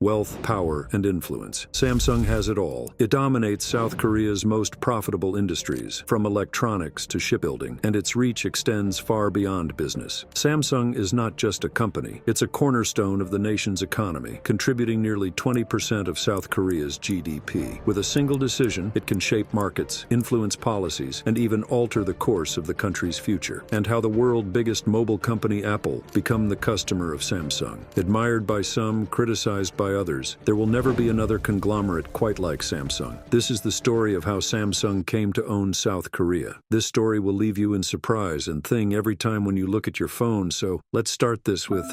wealth, power, and influence. Samsung has it all. It dominates South Korea's most profitable industries, from electronics to shipbuilding, and its reach extends far beyond business. Samsung is not just a company, it's a cornerstone of the nation's economy, contributing nearly 20% of South Korea's GDP. With a single decision, it can shape markets, influence policies, and even alter the course of the country's future. And how the world's biggest mobile company, Apple, become the customer of Samsung. Admired by some, criticized by others, there will never be another conglomerate quite like Samsung. This is the story of how Samsung came to own South Korea. This story will leave you in surprise and thing every time when you look at your phone, so let's start this with...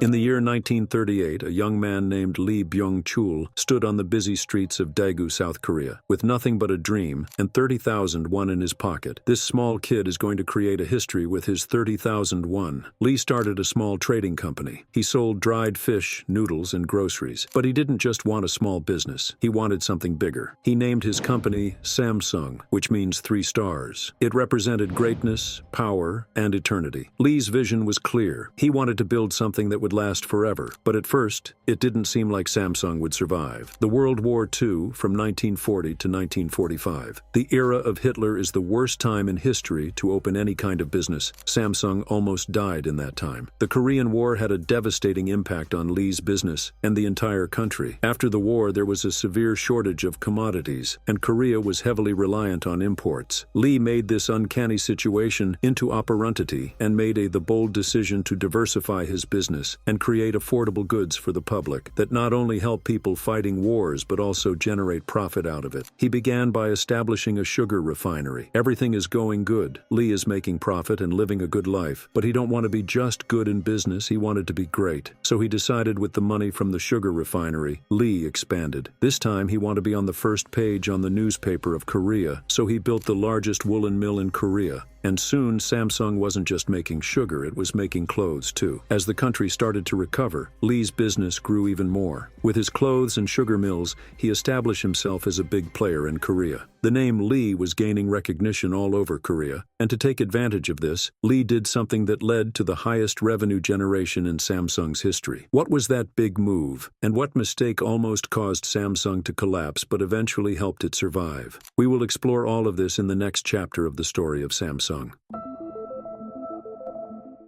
In the year 1938, a young man named Lee Byung-chul stood on the busy streets of Daegu, South Korea, with nothing but a dream and 30,000 won in his pocket. This small kid is going to create a history with his 30,000 won. Lee started a small trading company. He sold dried fish, noodles, and groceries. But he didn't just want a small business. He wanted something bigger. He named his company Samsung, which means 3 stars. It represented greatness, power, and eternity. Lee's vision was clear. He wanted to build something that would last forever. But at first, it didn't seem like Samsung would survive. The World War II, from 1940 to 1945. The era of Hitler is the worst time in history to open any kind of business. Samsung almost died in that time. The Korean War had a devastating impact on Lee's business and the entire country. After the war, there was a severe shortage of commodities, and Korea was heavily reliant on imports. Lee made this uncanny situation into opportunity and made the bold decision to diversify his business and create affordable goods for the public that not only help people fighting wars but also generate profit out of it. He began by establishing a sugar refinery. Everything is going good. Lee is making profit and living a good life, but he don't want to be just good in business, he wanted to be great. So he decided with the money from the sugar refinery, Lee expanded. This time he wanted to be on the first page on the newspaper of Korea, so he built the largest woolen mill in Korea. And soon, Samsung wasn't just making sugar, it was making clothes too. As the country started to recover, Lee's business grew even more. With his clothes and sugar mills, he established himself as a big player in Korea. The name Lee was gaining recognition all over Korea, and to take advantage of this, Lee did something that led to the highest revenue generation in Samsung's history. What was that big move, and what mistake almost caused Samsung to collapse but eventually helped it survive? We will explore all of this in the next chapter of the story of Samsung.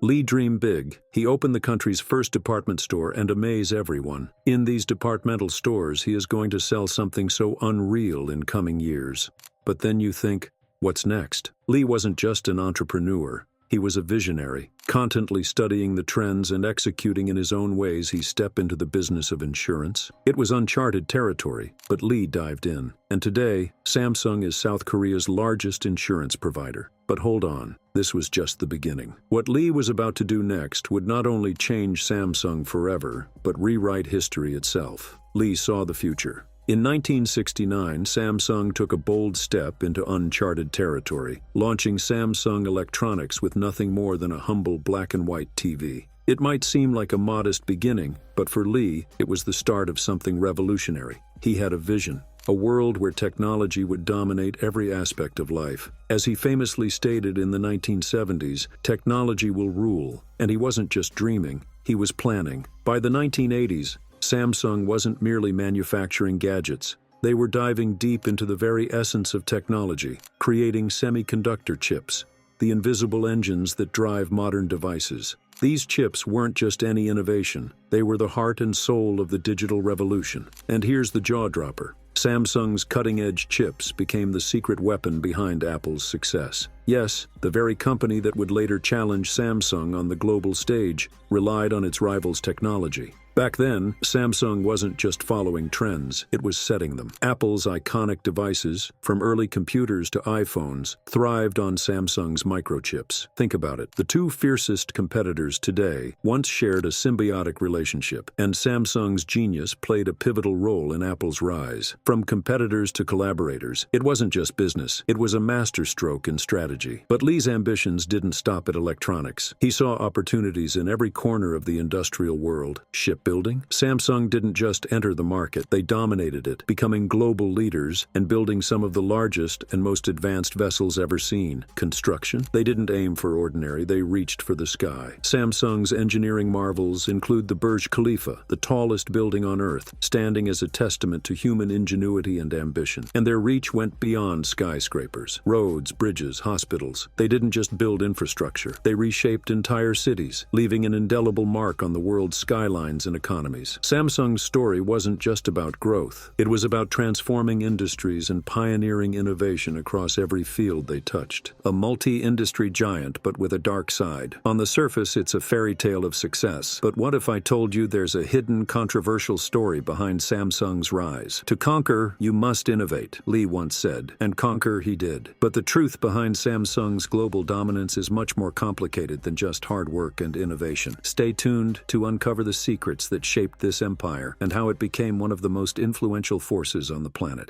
Lee dreamed big. He opened the country's first department store and amazed everyone. In these departmental stores, he is going to sell something so unreal in coming years. But then you think, what's next? Lee wasn't just an entrepreneur. He was a visionary, constantly studying the trends and executing in his own ways. He stepped into the business of insurance. It was uncharted territory, but Lee dived in. And today, Samsung is South Korea's largest insurance provider. But hold on, this was just the beginning. What Lee was about to do next would not only change Samsung forever, but rewrite history itself. Lee saw the future. In 1969, Samsung took a bold step into uncharted territory, launching Samsung Electronics with nothing more than a humble black and white TV. It might seem like a modest beginning, but for Lee, it was the start of something revolutionary. He had a vision, a world where technology would dominate every aspect of life. As he famously stated in the 1970s, technology will rule, and he wasn't just dreaming, he was planning. By the 1980s, Samsung wasn't merely manufacturing gadgets. They were diving deep into the very essence of technology, creating semiconductor chips, the invisible engines that drive modern devices. These chips weren't just any innovation. They were the heart and soul of the digital revolution. And here's the jaw-dropper. Samsung's cutting-edge chips became the secret weapon behind Apple's success. Yes, the very company that would later challenge Samsung on the global stage relied on its rival's technology. Back then, Samsung wasn't just following trends, it was setting them. Apple's iconic devices, from early computers to iPhones, thrived on Samsung's microchips. Think about it. The two fiercest competitors today once shared a symbiotic relationship, and Samsung's genius played a pivotal role in Apple's rise. From competitors to collaborators, it wasn't just business, it was a masterstroke in strategy. But Lee's ambitions didn't stop at electronics. He saw opportunities in every corner of the industrial world. Shipbuilding? Samsung didn't just enter the market, they dominated it, becoming global leaders and building some of the largest and most advanced vessels ever seen. Construction? They didn't aim for ordinary, they reached for the sky. Samsung's engineering marvels include the Burj Khalifa, the tallest building on Earth, standing as a testament to human ingenuity and ambition. And their reach went beyond skyscrapers. Roads, bridges, hospitals. They didn't just build infrastructure, they reshaped entire cities, leaving an indelible mark on the world's skylines and economies. Samsung's story wasn't just about growth. It was about transforming industries and pioneering innovation across every field they touched. A multi-industry giant, but with a dark side. On the surface, it's a fairy tale of success. But what if I told you there's a hidden, controversial story behind Samsung's rise? To conquer, you must innovate, Lee once said, and conquer he did. But the truth behind Samsung's global dominance is much more complicated than just hard work and innovation. Stay tuned to uncover the secrets that shaped this empire and how it became one of the most influential forces on the planet.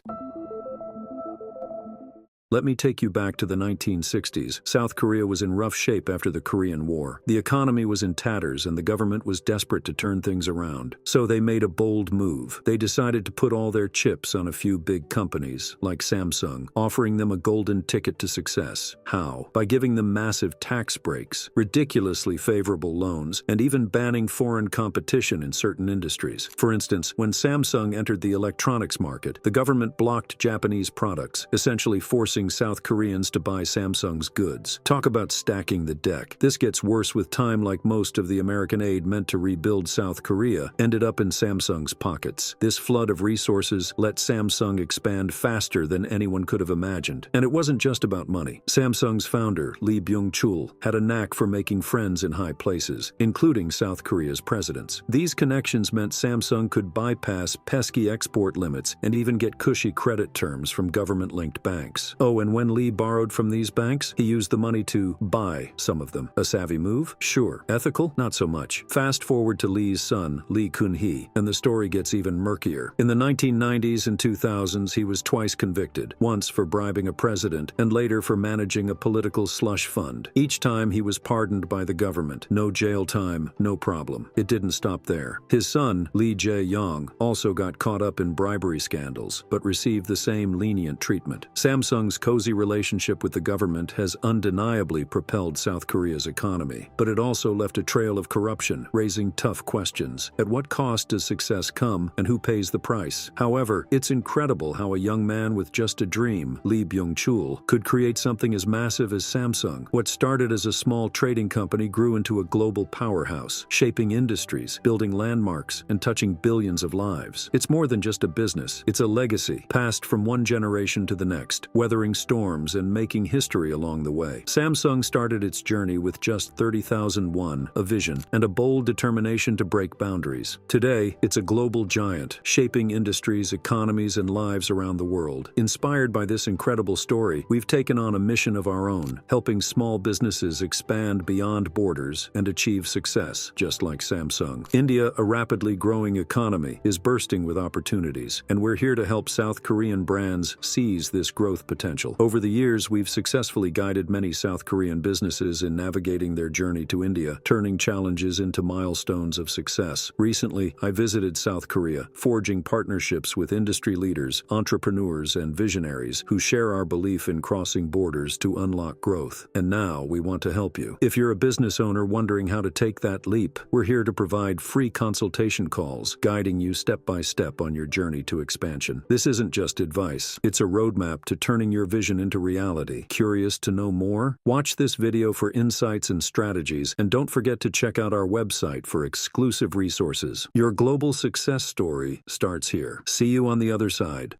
Let me take you back to the 1960s. South Korea was in rough shape after the Korean War. The economy was in tatters and the government was desperate to turn things around. So they made a bold move. They decided to put all their chips on a few big companies, like Samsung, offering them a golden ticket to success. How? By giving them massive tax breaks, ridiculously favorable loans, and even banning foreign competition in certain industries. For instance, when Samsung entered the electronics market, the government blocked Japanese products, essentially forcing South Koreans to buy Samsung's goods. Talk about stacking the deck. This gets worse with time, like most of the American aid meant to rebuild South Korea ended up in Samsung's pockets. This flood of resources let Samsung expand faster than anyone could have imagined. And it wasn't just about money. Samsung's founder, Lee Byung-chul, had a knack for making friends in high places, including South Korea's presidents. These connections meant Samsung could bypass pesky export limits and even get cushy credit terms from government-linked banks. Oh, and when Lee borrowed from these banks, he used the money to buy some of them. A savvy move? Sure. Ethical? Not so much. Fast forward to Lee's son, Lee Kun-hee, and the story gets even murkier. In the 1990s and 2000s, he was twice convicted, once for bribing a president, and later for managing a political slush fund. Each time he was pardoned by the government. No jail time, no problem. It didn't stop there. His son, Lee Jae-yong, also got caught up in bribery scandals, but received the same lenient treatment. Samsung's cozy relationship with the government has undeniably propelled South Korea's economy, but it also left a trail of corruption, raising tough questions. At what cost does success come, and who pays the price? However, it's incredible how a young man with just a dream, Lee Byung-chul, could create something as massive as Samsung. What started as a small trading company grew into a global powerhouse, shaping industries, building landmarks, and touching billions of lives. It's more than just a business, it's a legacy, passed from one generation to the next, weathering storms and making history along the way. Samsung started its journey with just 30,000 won, a vision, and a bold determination to break boundaries. Today, it's a global giant, shaping industries, economies, and lives around the world. Inspired by this incredible story, we've taken on a mission of our own, helping small businesses expand beyond borders and achieve success, just like Samsung. India, a rapidly growing economy, is bursting with opportunities, and we're here to help South Korean brands seize this growth potential. Over the years, we've successfully guided many South Korean businesses in navigating their journey to India, turning challenges into milestones of success. Recently, I visited South Korea, forging partnerships with industry leaders, entrepreneurs, and visionaries who share our belief in crossing borders to unlock growth. And now, we want to help you. If you're a business owner wondering how to take that leap, we're here to provide free consultation calls, guiding you step by step on your journey to expansion. This isn't just advice, it's a roadmap to turning your vision into reality. Curious to know more? Watch this video for insights and strategies, and don't forget to check out our website for exclusive resources. Your global success story starts here. See you on the other side.